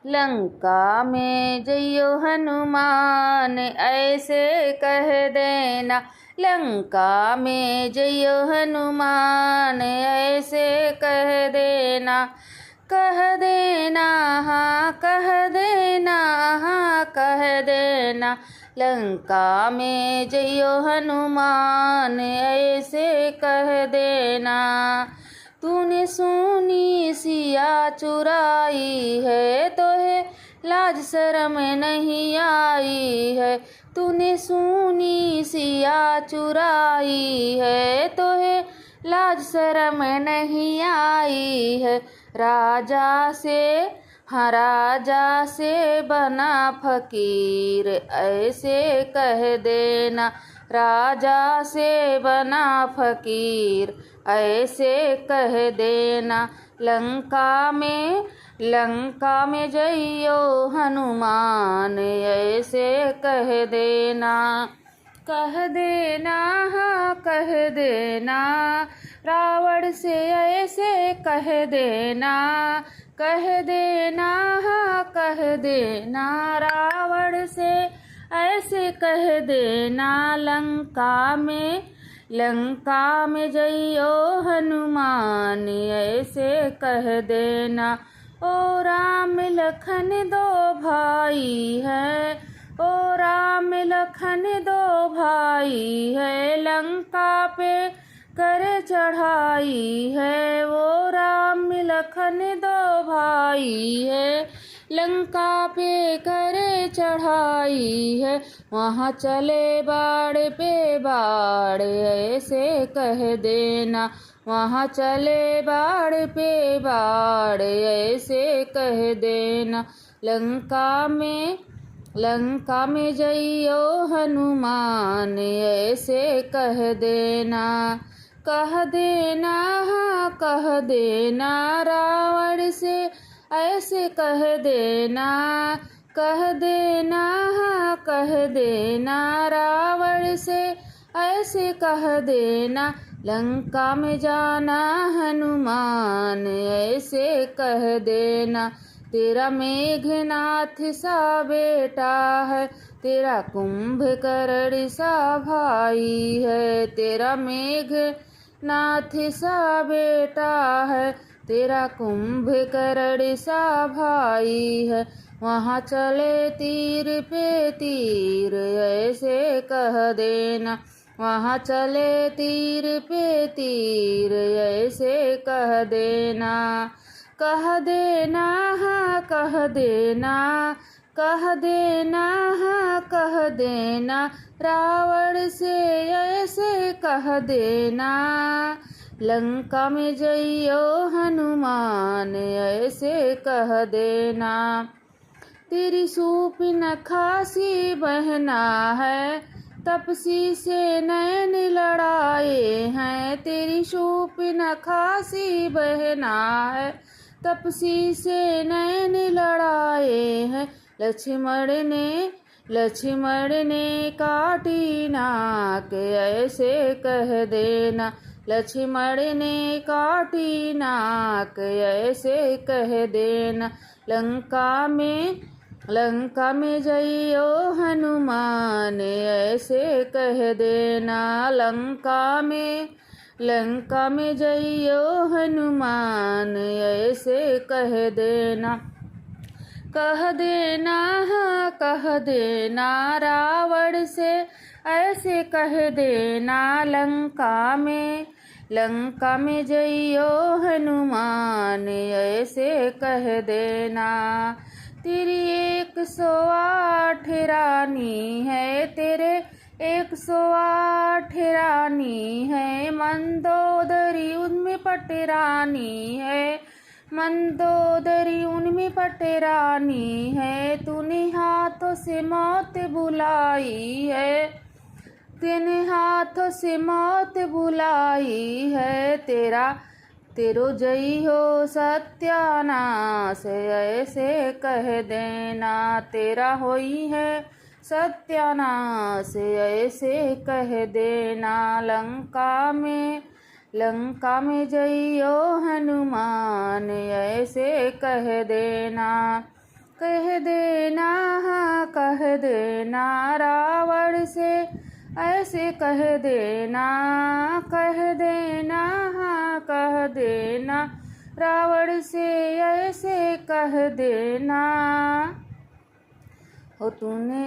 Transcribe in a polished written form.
लंका में जइयो हनुमान ऐसे कह देना। लंका में जइयो हनुमान ऐसे कह देना। कह देना हाँ कह देना हाँ कह देना। लंका में जइयो हनुमान ऐसे कह देना। तूने सोनी सिया चुराई है तो है लाज शर्म नहीं आई है। तूने सोनी सिया चुराई है तो है लाज शर्म नहीं आई है। राजा से हाँ राजा से बना फकीर ऐसे कह देना। राजा से बना फकीर ऐसे कह देना। लंका में जइयो हनुमान ऐसे कह देना। कह देना हाँ कह देना। रावण से ऐसे कह देना। कह देना हाँ कह देना। रावण से ऐसे कह देना। लंका में जइयो हनुमान ऐसे कह देना। ओ राम लखन दो भाई है। ओ राम लखन दो भाई है। लंका पे कर चढ़ाई है। वो राम लखन दो भाई है। लंका पे करे चढ़ाई है। वहाँ चले बाड़ पे बाड़ ऐसे कह देना। वहाँ चले बाड़ पे बाड़ ऐसे कह देना। लंका में जइयो हनुमान ऐसे कह देना। कह देना हाँ कह देना। रावण से ऐसे कह देना। कह देना हाँ कह देना। रावण से ऐसे कह देना। लंका में जाना हनुमान ऐसे कह देना। तेरा मेघनाथ सा बेटा है। तेरा कुंभकर्ण सा भाई है। तेरा मेघनाथ सा बेटा है। तेरा कुंभकर्ण सा भाई है। वहाँ चले तीर पे तीर ऐसे कह देना। वहाँ चले तीर पे तीर ऐसे कह देना। कह देना हाँ कह देना। कह देना हाँ कह देना। रावण से ऐसे कह देना। लंका में जइयो हनुमान ऐसे कह देना। तेरी सूपिन खासी बहना है। तपसी से नैन लड़ाए हैं। तेरी सूपिन खासी बहना है। तपसी से नैन लड़ाए हैं। लक्ष्मण ने काटी नाक ऐसे कह देना। लक्ष्मण ने काटी नाक ऐसे कह देना। लंका में जइयो हनुमान ऐसे कह देना। लंका में जइयो हनुमान ऐसे कह देना। कह देना हाँ कह देना। रावण से ऐसे कह देना। लंका में जइयो हनुमान ऐसे कह देना। तेरी 108 रानी है। तेरे 108 रानी है। मंदोदरी उनमें पटरानी है। मंदोदरी उनमें पटरानी है। तूने हाथों से मौत बुलाई है। तेने हाथों से मौत बुलाई है। तेरो जई हो सत्यानाश ऐसे कह देना। तेरा होई है सत्यानाश ऐसे कह देना। लंका में जइयो हनुमान ऐसे कह देना। कह देना, हाँ कह देना रावण से ऐसे कह देना, कह देना, हाँ कह देना रावण से ऐसे कह देना। हो तूने